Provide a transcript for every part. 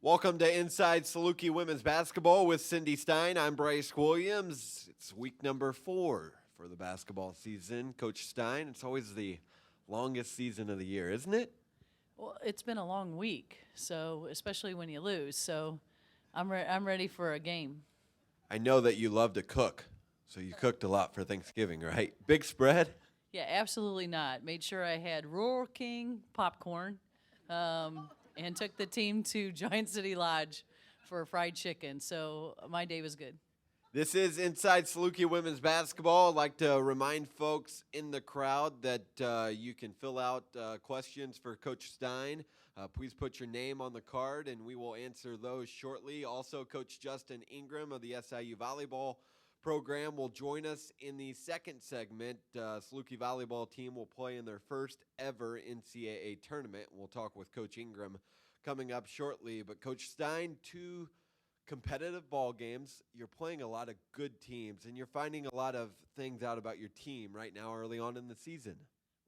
Welcome to Inside Saluki Women's Basketball with Cindy Stein. I'm Bryce Williams. It's week number 4 for the basketball season. Coach Stein, it's always the longest season of the year, isn't it? Well, it's been a long week, so especially when you lose. So I'm ready for a game. I know that you love to cook, so you cooked a lot for Thanksgiving, right? Big spread? Yeah, absolutely not. Made sure I had Rural King popcorn, and took the team to Giant City Lodge for fried chicken. So my day was good. This is Inside Saluki Women's Basketball. I'd like to remind folks in the crowd that you can fill out questions for Coach Stein. Please put your name on the card, and we will answer those shortly. Also, Coach Justin Ingram of the SIU Volleyball program will join us in the second segment. Saluki Volleyball team will play in their first ever NCAA tournament. We'll talk with Coach Ingram coming up shortly. But Coach Stein, two competitive ball games. You're playing a lot of good teams, and you're finding a lot of things out about your team right now early on in the season.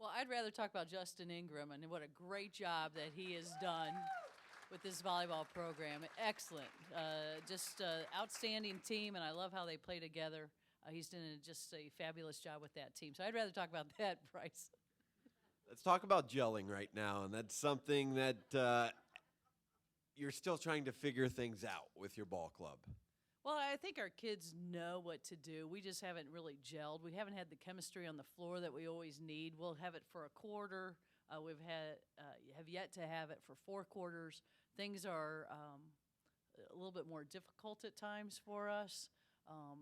Well, I'd rather talk about Justin Ingram and what a great job that he has done with this volleyball program. Excellent. Just outstanding team, and I love how they play together. He's done just a fabulous job with that team. So I'd rather talk about that, Bryce. Let's talk about gelling right now, and that's something that you're still trying to figure things out with your ball club. Well, I think our kids know what to do. We just haven't really gelled. We haven't had the chemistry on the floor that we always need. We'll have it for a quarter. We've have yet to have it for 4 quarters. Things are a little bit more difficult at times for us.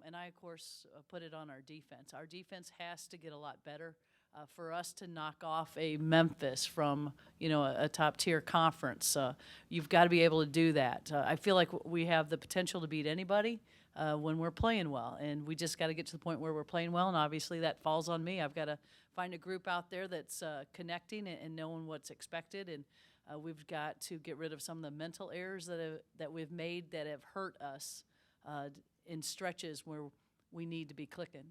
And I, of course, put it on our defense. Our defense has to get a lot better for us to knock off a Memphis from, a top-tier conference. You've got to be able to do that. I feel like we have the potential to beat anybody when we're playing well, and we just got to get to the point where we're playing well, and obviously that falls on me. I've got to find a group out there that's connecting and knowing what's expected, and we've got to get rid of some of the mental errors that we've made that have hurt us in stretches where we need to be clicking.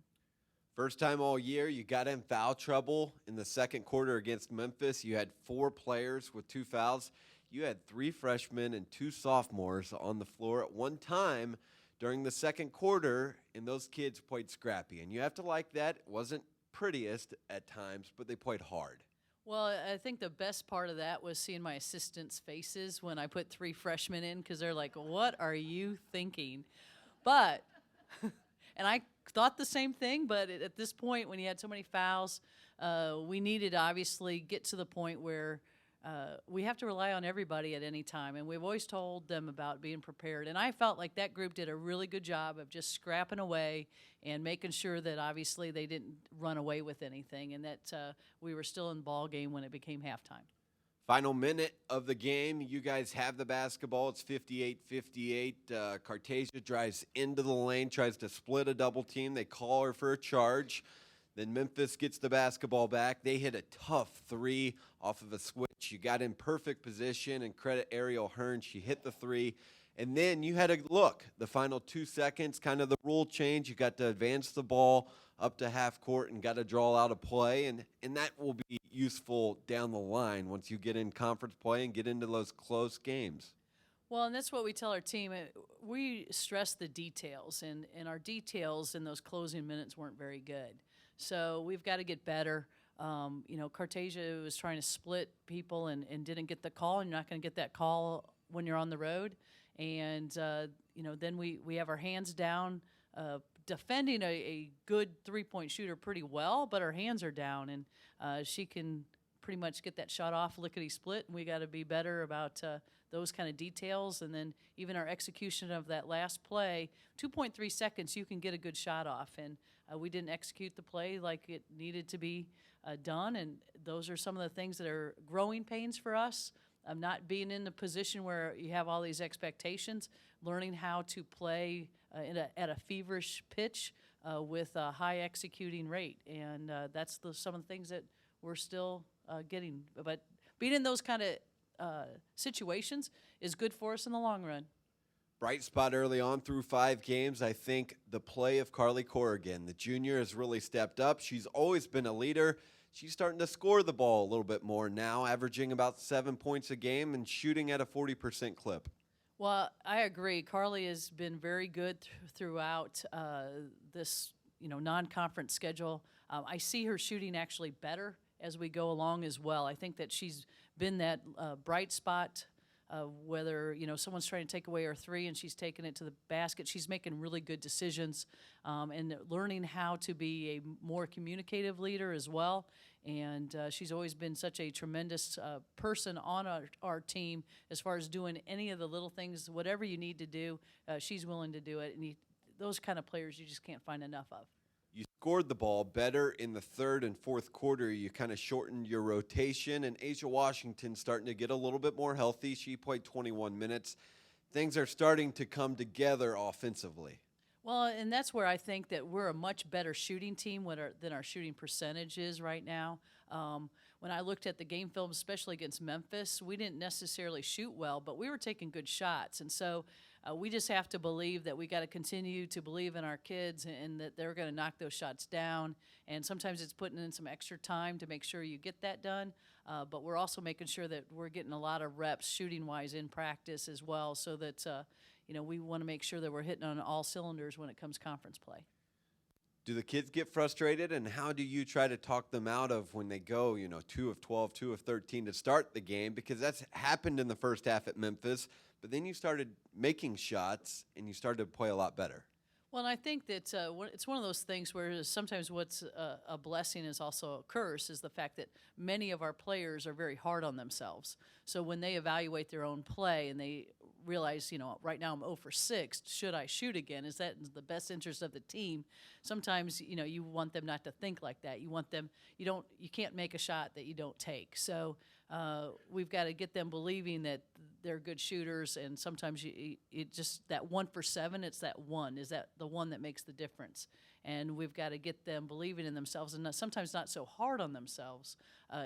First time all year, you got in foul trouble in the second quarter against Memphis. You had 4 players with 2 fouls. You had 3 freshmen and 2 sophomores on the floor at one time during the second quarter, and those kids played scrappy. And you have to like that. It wasn't prettiest at times, but they played hard. Well, I think the best part of that was seeing my assistants' faces when I put 3 freshmen in, because they're like, what are you thinking? But, and I thought the same thing, but at this point, when you had so many fouls, we needed to obviously get to the point where we have to rely on everybody at any time, and we've always told them about being prepared. And I felt like that group did a really good job of just scrapping away and making sure that obviously they didn't run away with anything, and that we were still in the ball game when it became halftime. Final minute of the game. You guys have the basketball. It's 58-58. Cartasia drives into the lane, tries to split a double team. They call her for a charge. Then Memphis gets the basketball back. They hit a tough 3 off of a switch. You got in perfect position, and credit Ariel Hearn. She hit the 3. And then you had a look. The final 2 seconds, kind of the rule change. You got to advance the ball up to half court and got to draw out a play. And that will be useful down the line once you get in conference play and get into those close games. Well, and that's what we tell our team. We stress the details, and our details in those closing minutes weren't very good. So we've got to get better. Cartasia was trying to split people and didn't get the call, and you're not going to get that call when you're on the road. And, then we have our hands down, defending a good three-point shooter pretty well, but her hands are down, and she can pretty much get that shot off lickety-split, and we got to be better about those kind of details. And then even our execution of that last play, 2.3 seconds, you can get a good shot off, and we didn't execute the play like it needed to be done, and those are some of the things that are growing pains for us. Not being in the position where you have all these expectations, learning how to play at a feverish pitch with a high executing rate, and that's some of the things that we're still getting. But being in those kind of situations is good for us in the long run. Bright spot early on through 5 games. I think the play of Carly Corrigan, the junior, has really stepped up. She's always been a leader. She's starting to score the ball a little bit more now, averaging about 7 points a game and shooting at a 40% clip. Well, I agree. Carly has been very good throughout this, non-conference schedule. I see her shooting actually better as we go along as well. I think that she's been that bright spot. Whether someone's trying to take away her three and she's taking it to the basket, she's making really good decisions and learning how to be a more communicative leader as well. And she's always been such a tremendous person on our team as far as doing any of the little things, whatever you need to do, she's willing to do it. And those kind of players you just can't find enough of. You scored the ball better in the third and fourth quarter. You kind of shortened your rotation, and Asia Washington's starting to get a little bit more healthy. She played 21 minutes. Things are starting to come together offensively. Well, and that's where I think that we're a much better shooting team than our shooting percentage is right now. When I looked at the game film, especially against Memphis, we didn't necessarily shoot well, but we were taking good shots. And so we just have to believe that we got to continue to believe in our kids and that they're going to knock those shots down. And sometimes it's putting in some extra time to make sure you get that done. But we're also making sure that we're getting a lot of reps shooting-wise in practice as well so that we want to make sure that we're hitting on all cylinders when it comes conference play. Do the kids get frustrated, and how do you try to talk them out of when they go, 2 of 12, 2 of 13 to start the game? Because that's happened in the first half at Memphis, but then you started making shots, and you started to play a lot better. Well, and I think that it's one of those things where sometimes what's a blessing is also a curse is the fact that many of our players are very hard on themselves. So when they evaluate their own play and they realize, right now I'm 0 for 6, should I shoot again? Is that in the best interest of the team? Sometimes, you want them not to think like that. You want them, you can't make a shot that you don't take. So we've got to get them believing that they're good shooters, and sometimes it just that 1 for 7, it's that one. Is that the one that makes the difference? And we've got to get them believing in themselves and sometimes not so hard on themselves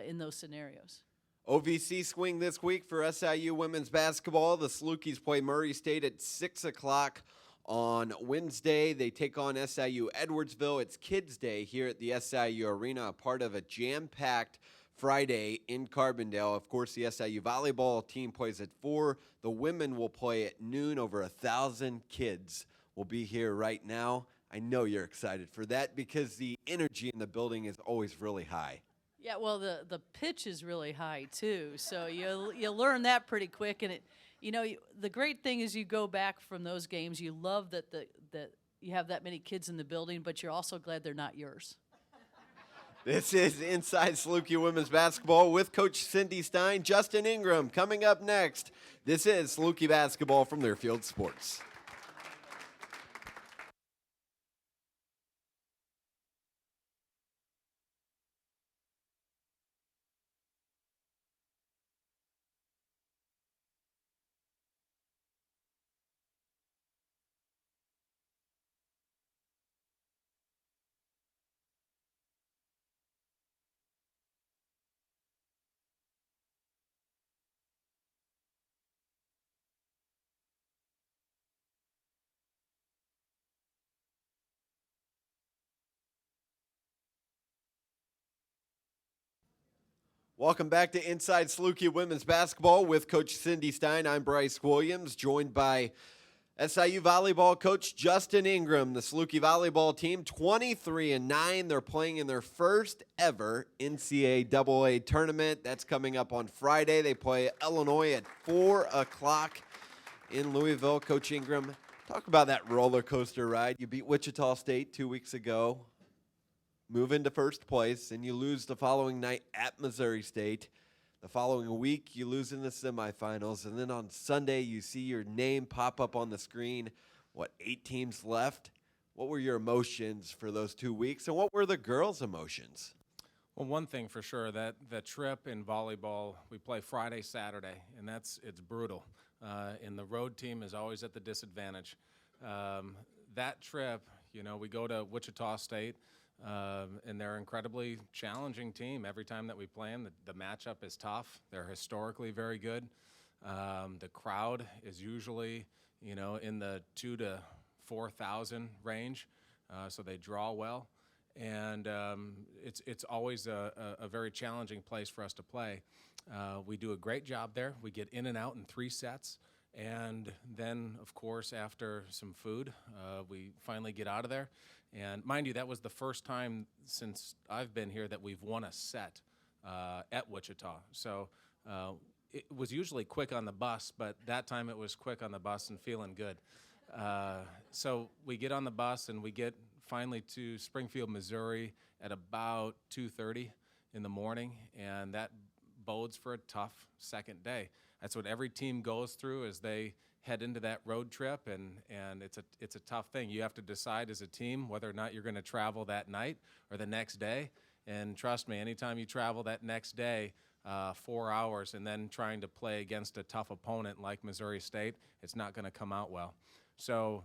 in those scenarios. OVC swing this week for SIU women's basketball. The Salukis play Murray State at 6 o'clock on Wednesday. They take on SIU Edwardsville. It's Kids Day here at the SIU Arena, a part of a jam-packed Friday in Carbondale. Of course, the SIU volleyball team plays at 4. The women will play at noon. Over 1,000 kids will be here right now. I know you're excited for that because the energy in the building is always really high. Yeah, well, the pitch is really high too, so you learn that pretty quick. And the great thing is you go back from those games, you love that you have that many kids in the building, but you're also glad they're not yours. This is Inside Saluki Women's Basketball with Coach Cindy Stein, Justin Ingram coming up next. This is Saluki Basketball from Learfield Sports. Welcome back to Inside Saluki Women's Basketball with Coach Cindy Stein. I'm Bryce Williams, joined by SIU volleyball coach Justin Ingram. The Saluki volleyball team, 23-9. They're playing in their first ever NCAA tournament. That's coming up on Friday. They play Illinois at 4 o'clock in Louisville. Coach Ingram, talk about that roller coaster ride. You beat Wichita State 2 weeks ago. Move into first place, and you lose the following night at Missouri State. The following week, you lose in the semifinals, and then on Sunday, you see your name pop up on the screen. 8 teams left? What were your emotions for those 2 weeks, and what were the girls' emotions? Well, one thing for sure, that the trip in volleyball, we play Friday, Saturday, and it's brutal. And the road team is always at the disadvantage. That trip, we go to Wichita State, and they're an incredibly challenging team. Every time that we play them, the matchup is tough. They're historically very good. The crowd is usually, in the 2,000 to 4,000 range, so they draw well. And it's always a very challenging place for us to play. We do a great job there. We get in and out in 3 sets, And then, of course, after some food, we finally get out of there. And mind you, that was the first time since I've been here that we've won a set at Wichita. So it was usually quick on the bus, but that time it was quick on the bus and feeling good. So we get on the bus and we get finally to Springfield, Missouri at about 2:30 in the morning, and that bodes for a tough second day. That's what every team goes through as they head into that road trip, and it's a tough thing. You have to decide as a team whether or not you're going to travel that night or the next day. And trust me, anytime you travel that next day, 4 hours, and then trying to play against a tough opponent like Missouri State, it's not going to come out well. So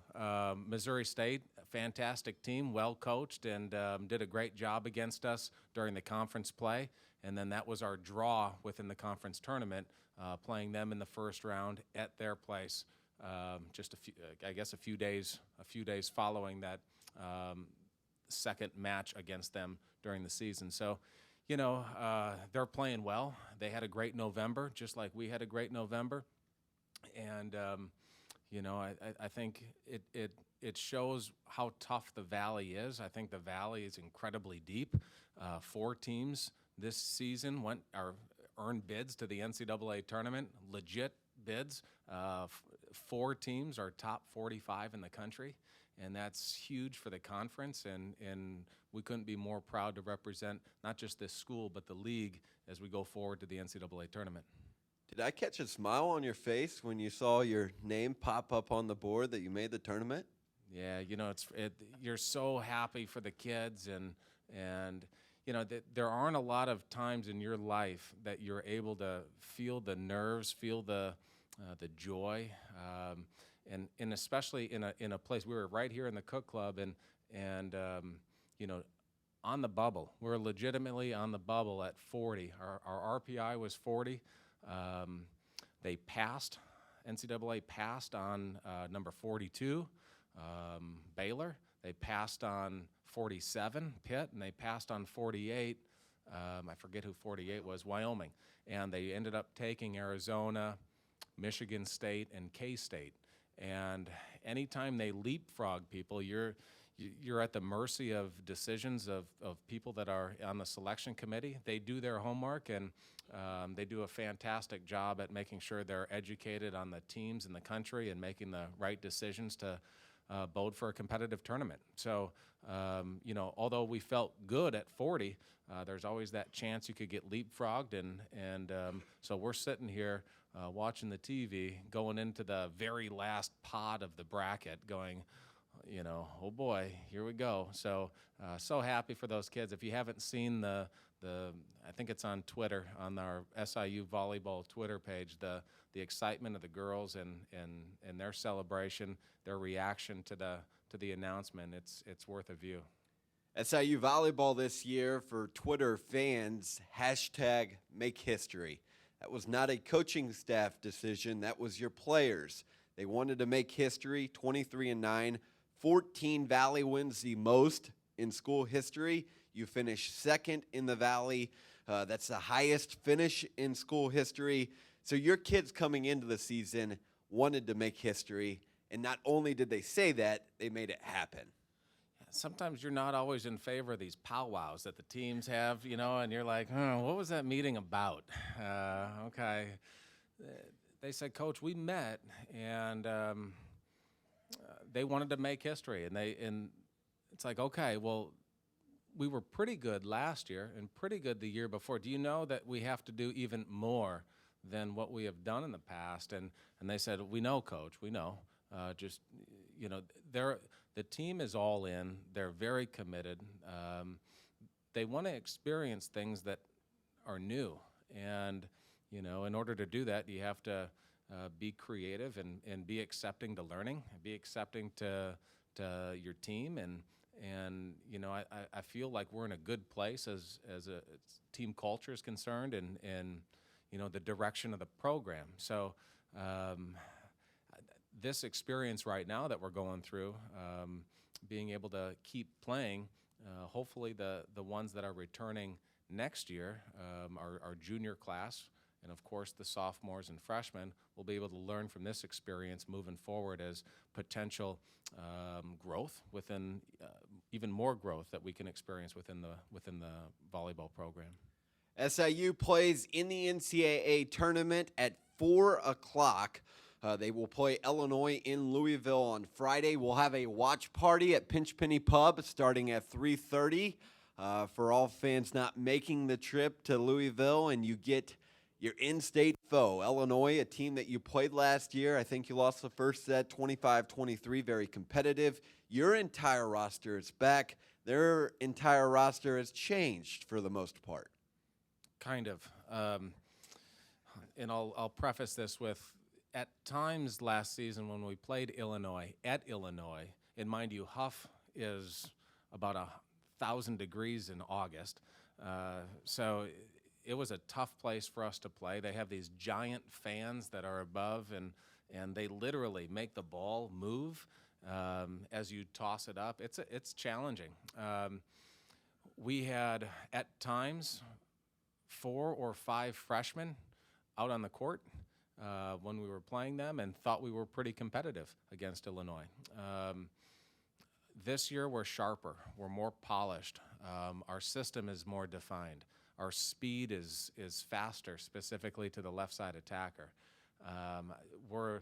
Missouri State, a fantastic team, well coached, and did a great job against us during the conference play. And then that was our draw within the conference tournament, playing them in the first round at their place. Just a few days following that second match against them during the season. So, you know, they're playing well. They had a great November, just like we had a great November, and you know, I think it shows how tough the Valley is. I think the Valley is incredibly deep. 4 teams this season earned bids to the NCAA tournament, legit bids. 4 teams are top 45 in the country, and that's huge for the conference, and we couldn't be more proud to represent not just this school but the league as we go forward to the NCAA tournament. Did I catch a smile on your face when you saw your name pop up on the board that you made the tournament? Yeah, you know, you're so happy for the kids, and you know, there aren't a lot of times in your life that you're able to feel the nerves, feel the joy, and especially in a place. We were right here in the Cook Club, and you know, on the bubble. We're legitimately on the bubble at 40. Our RPI was 40. They passed. NCAA passed on number 42, Baylor. They passed on 47, Pitt, and they passed on 48. I forget who 48 was, Wyoming. And they ended up taking Arizona, Michigan State, and K-State. And anytime they leapfrog people, you're at the mercy of decisions of people that are on the selection committee. They do their homework, and they do a fantastic job at making sure they're educated on the teams in the country and making the right decisions to bode for a competitive tournament. So, you know, although we felt good at 40, there's always that chance you could get leapfrogged, and so we're sitting here watching the TV, going into the very last pod of the bracket, going, you know, oh boy, here we go. So, so happy for those kids. If you haven't seen I think it's on Twitter, on our SIU volleyball Twitter page, the excitement of the girls and their celebration, their reaction to the announcement, it's worth a view. SIU volleyball this year for Twitter fans, #MakeHistory. That was not a coaching staff decision. That was your players. They wanted to make history, 23-9. 14 Valley wins, the most in school history. You finished second in the Valley. That's the highest finish in school history. So your kids coming into the season wanted to make history, and not only did they say that, they made it happen. Sometimes you're not always in favor of these powwows that the teams have, you know, and you're like, what was that meeting about? Okay. They said, Coach, we met, and they wanted to make history, and it's like, okay, well, we were pretty good last year and pretty good the year before. Do you know that we have to do even more than what we have done in the past? And they said, we know, Coach, we know. Just, you know, the team is all in. They're very committed. They want to experience things that are new. And, you know, in order to do that, you have to be creative and be accepting to learning, be accepting to your team. And you know, I feel like we're in a good place as a team culture is concerned, and you know, the direction of the program. So this experience right now that we're going through, being able to keep playing, hopefully the ones that are returning next year, our junior class, And of course, the sophomores and freshmen will be able to learn from this experience moving forward as potential growth within even more growth that we can experience within the volleyball program. SIU plays in the NCAA tournament at 4 o'clock. They will play Illinois in Louisville on Friday. We'll have a watch party at Pinch Penny Pub starting at 3:30. For all fans not making the trip to Louisville, and you get your in-state foe, Illinois, a team that you played last year. I think you lost the first set 25-23, very competitive. Your entire roster is back. Their entire roster has changed for the most part. Kind of. And I'll preface this with, at times last season when we played Illinois, at Illinois, and mind you, Huff is about 1,000 degrees in August, so it was a tough place for us to play. They have these giant fans that are above, and they literally make the ball move as you toss it up. It's challenging. We had, at times, 4 or 5 freshmen out on the court when we were playing them, and thought we were pretty competitive against Illinois. This year we're sharper, we're more polished, our system is more defined, our speed is faster, specifically to the left side attacker. We're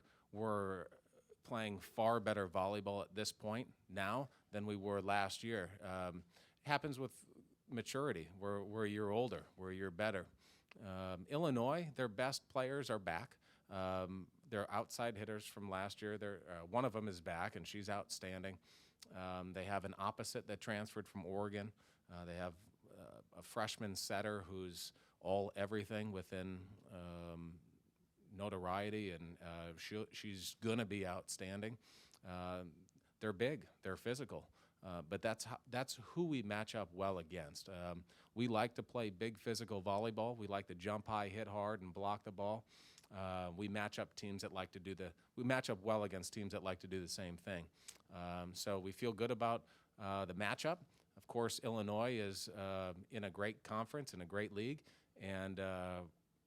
playing far better volleyball at this point now than we were last year. Happens with maturity. We're a year older, we're a year better. Illinois, their best players are back. They're outside hitters from last year. One of them is back, and she's outstanding. They have an opposite that transferred from Oregon. They have a freshman setter who's all everything within notoriety, and she's going to be outstanding. They're big. They're physical. But that's who we match up well against. We like to play big physical volleyball. We like to jump high, hit hard, and block the ball. We match up well against teams that like to do the same thing. So we feel good about the matchup. Of course, Illinois is in a great conference, in a great league, and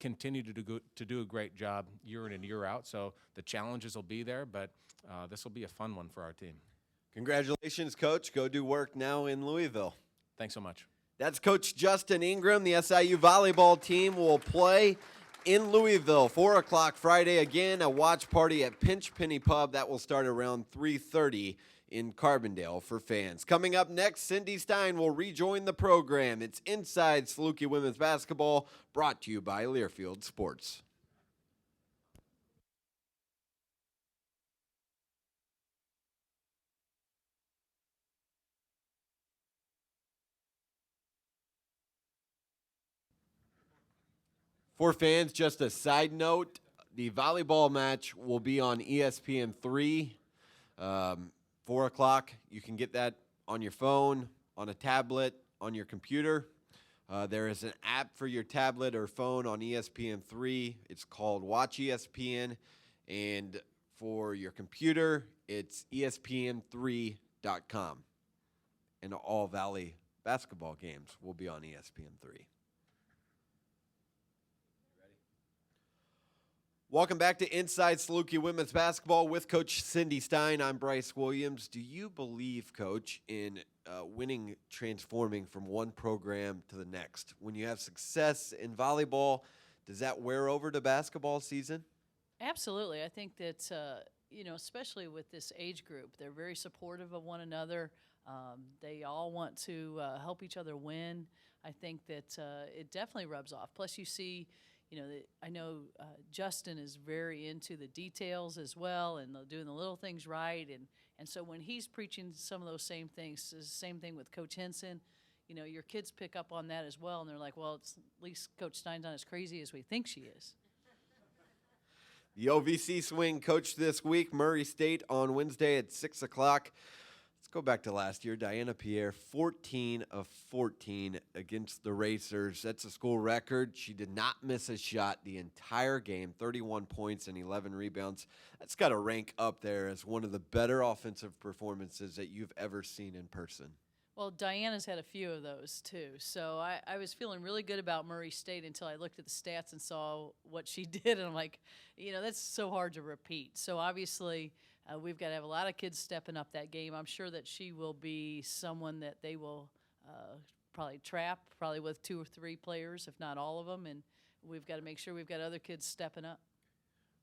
continue to do a great job year in and year out. So the challenges will be there, but this will be a fun one for our team. Congratulations, Coach. Go do work now in Louisville. Thanks so much. That's Coach Justin Ingram. The SIU volleyball team will play in Louisville, 4 o'clock Friday. Again, a watch party at Pinch Penny Pub. That will start around 3:30 in Carbondale for fans. Coming up next, Cindy Stein will rejoin the program. It's Inside Saluki Women's Basketball, brought to you by Learfield Sports. For fans, just a side note, the volleyball match will be on ESPN3, 4 o'clock. You can get that on your phone, on a tablet, on your computer. There is an app for your tablet or phone on ESPN3. It's called Watch ESPN. And for your computer, it's ESPN3.com. And all Valley basketball games will be on ESPN3. Welcome back to Inside Saluki Women's Basketball with Coach Cindy Stein. I'm Bryce Williams. Do you believe, Coach, in winning, transforming from one program to the next? When you have success in volleyball, does that wear over to basketball season? Absolutely. I think that, especially with this age group, they're very supportive of one another. They all want to help each other win. I think that it definitely rubs off. Plus, you see, I know Justin is very into the details as well, and doing the little things right. And so when he's preaching some of those same things, it's the same thing with Coach Henson. Your kids pick up on that as well, and they're like, well, at least Coach Stein's not as crazy as we think she is. The OVC swing coach this week, Murray State on Wednesday at 6 o'clock. Let's go back to last year. Diana Pierre, 14 of 14 against the Racers. That's a school record. She did not miss a shot the entire game, 31 points and 11 rebounds. That's got to rank up there as one of the better offensive performances that you've ever seen in person. Well, Diana's had a few of those too. So I was feeling really good about Murray State until I looked at the stats and saw what she did. And I'm like, that's so hard to repeat. So obviously, we've got to have a lot of kids stepping up that game. I'm sure that she will be someone that they will probably trap, probably with 2 or 3 players, if not all of them. And we've got to make sure we've got other kids stepping up.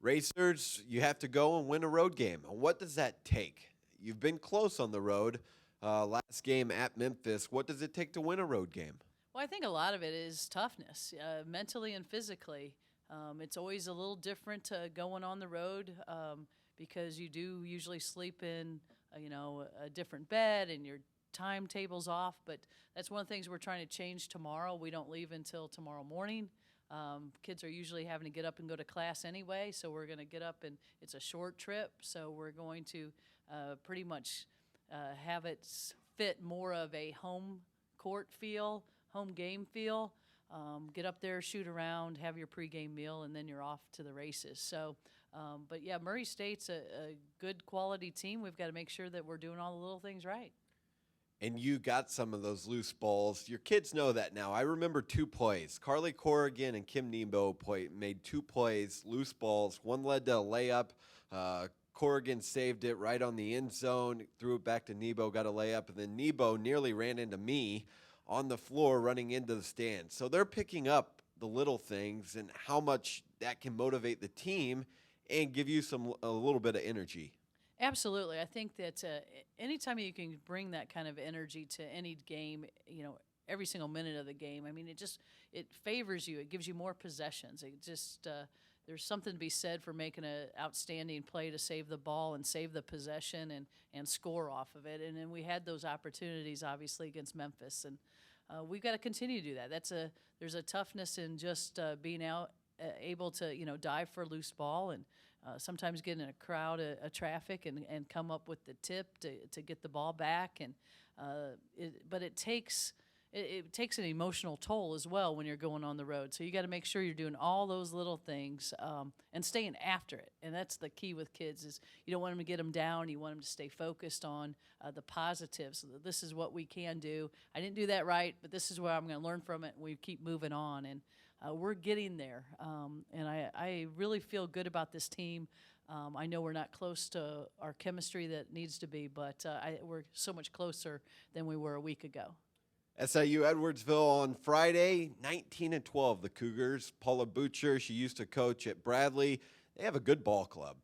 Racers, you have to go and win a road game. What does that take? You've been close on the road. Last game at Memphis. What does it take to win a road game? Well, I think a lot of it is toughness, mentally and physically. It's always a little different going on the road because you do usually sleep in, a different bed and your timetable's off. But that's one of the things we're trying to change tomorrow. We don't leave until tomorrow morning. Kids are usually having to get up and go to class anyway, so we're going to get up and it's a short trip. So we're going to pretty much have it fit more of a home court feel, home game feel. Get up there, shoot around, have your pregame meal, and then you're off to the races. So, but yeah, Murray State's a good quality team. We've got to make sure that we're doing all the little things right. And you got some of those loose balls. Your kids know that now. I remember 2 plays. Carly Corrigan and Kim Nebo made 2 plays, loose balls. One led to a layup. Corrigan saved it right on the end zone, threw it back to Nebo, got a layup, and then Nebo nearly ran into me on the floor running into the stands. So they're picking up the little things and how much that can motivate the team and give you a little bit of energy. Absolutely. I think that anytime you can bring that kind of energy to any game, every single minute of the game, I mean, it favors you. It gives you more possessions. It just there's something to be said for making an outstanding play to save the ball and save the possession and score off of it. And then we had those opportunities, obviously, against Memphis. And we've got to continue to do that. There's a toughness in just being out, able to, dive for a loose ball and sometimes get in a crowd of traffic and come up with the tip to get the ball back. And but it takes an emotional toll as well when you're going on the road. So you got to make sure you're doing all those little things and staying after it. And that's the key with kids is you don't want them to get them down. You want them to stay focused on the positives. This is what we can do. I didn't do that right, but this is where I'm going to learn from it. And we keep moving on. And we're getting there. And I really feel good about this team. I know we're not close to our chemistry that needs to be, but we're so much closer than we were a week ago. SIU Edwardsville on Friday, 19-12, the Cougars. Paula Butcher, she used to coach at Bradley. They have a good ball club.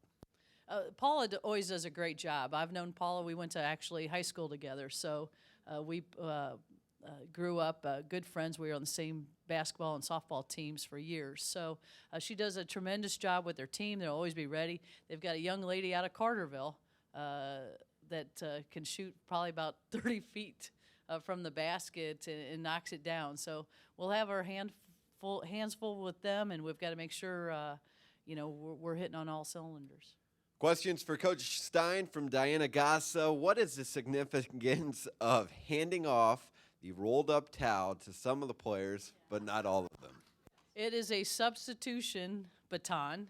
Paula always does a great job. I've known Paula. We went to actually high school together, so we grew up good friends. We were on the same basketball and softball teams for years. So she does a tremendous job with their team. They'll always be ready. They've got a young lady out of Carterville that can shoot probably about 30 feet from the basket and knocks it down. So we'll have our hands full with them, and we've got to make sure we're hitting on all cylinders. Questions for Coach Stein from Diana Gassa. What is the significance of handing off the rolled-up towel to some of the players, but not all of them? It is a substitution baton.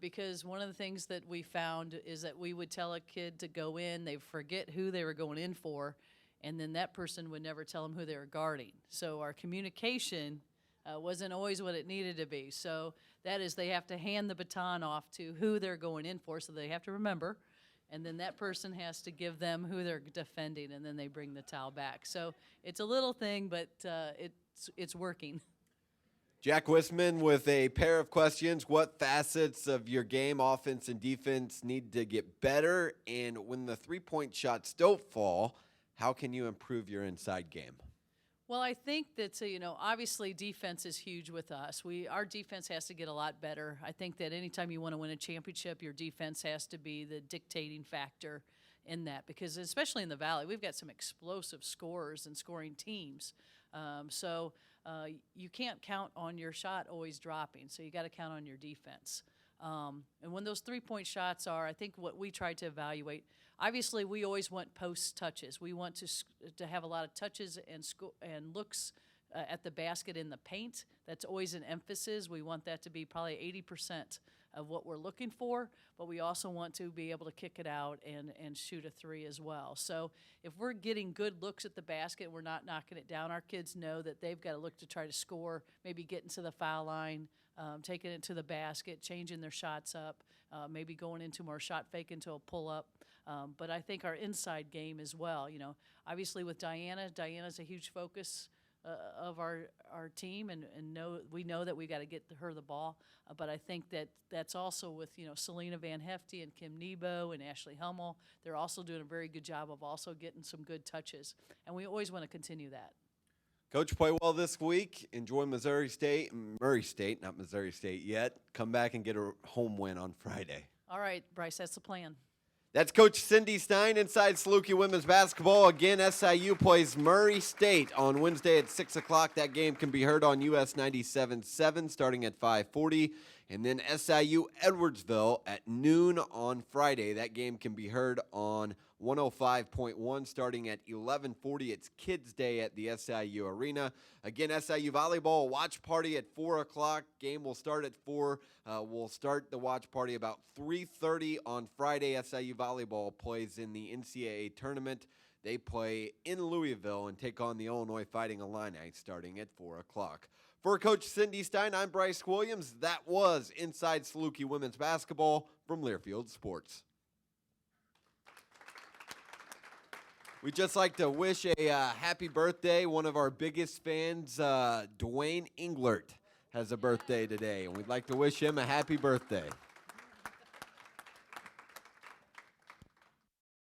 Because one of the things that we found is that we would tell a kid to go in, they forget who they were going in for, and then that person would never tell them who they were guarding. So our communication wasn't always what it needed to be. So that is they have to hand the baton off to who they're going in for, so they have to remember, and then that person has to give them who they're defending, and then they bring the towel back. So it's a little thing, but it's working. Jack Wisman with a pair of questions. What facets of your game, offense and defense, need to get better? And when the three-point shots don't fall, how can you improve your inside game? Well, I think that, obviously defense is huge with us. Our defense has to get a lot better. I think that anytime you want to win a championship, your defense has to be the dictating factor in that, because especially in the Valley, we've got some explosive scorers and scoring teams. So you can't count on your shot always dropping, so you got to count on your defense. And when those three-point shots are, I think what we try to evaluate, obviously we always want post touches. We want to have a lot of touches and looks at the basket in the paint. That's always an emphasis. We want that to be probably 80% of what we're looking for, but we also want to be able to kick it out and shoot a three as well. So if we're getting good looks at the basket, we're not knocking it down, our kids know that they've got to look to try to score, maybe getting to the foul line, taking it to the basket, changing their shots up, maybe going into more shot fake into a pull-up. But I think our inside game as well, obviously with Diana's a huge focus of our team, and we know that we got to get her the ball. But I think that's also with Selena Van Hefty and Kim Nebo and Ashley Hummel. They're also doing a very good job of also getting some good touches, and we always want to continue that. Coach, play well this week. Enjoy Murray State, not Missouri State yet. Come back and get a home win on Friday. All right, Bryce, that's the plan. That's Coach Cindy Stein inside Saluki women's basketball. Again, SIU plays Murray State on Wednesday at 6 o'clock. That game can be heard on US 97.7 starting at 5:40. And then SIU Edwardsville at noon on Friday. That game can be heard on 105.1 starting at 11:40. It's Kids Day at the SIU Arena. Again, SIU Volleyball watch party at 4 o'clock. Game will start at 4. We'll start the watch party about 3:30 on Friday. SIU Volleyball plays in the NCAA tournament. They play in Louisville and take on the Illinois Fighting Illini starting at 4 o'clock. For Coach Cindy Stein, I'm Bryce Williams. That was Inside Saluki Women's Basketball from Learfield Sports. We'd just like to wish a happy birthday. One of our biggest fans, Dwayne Englert, has a birthday today, and we'd like to wish him a happy birthday.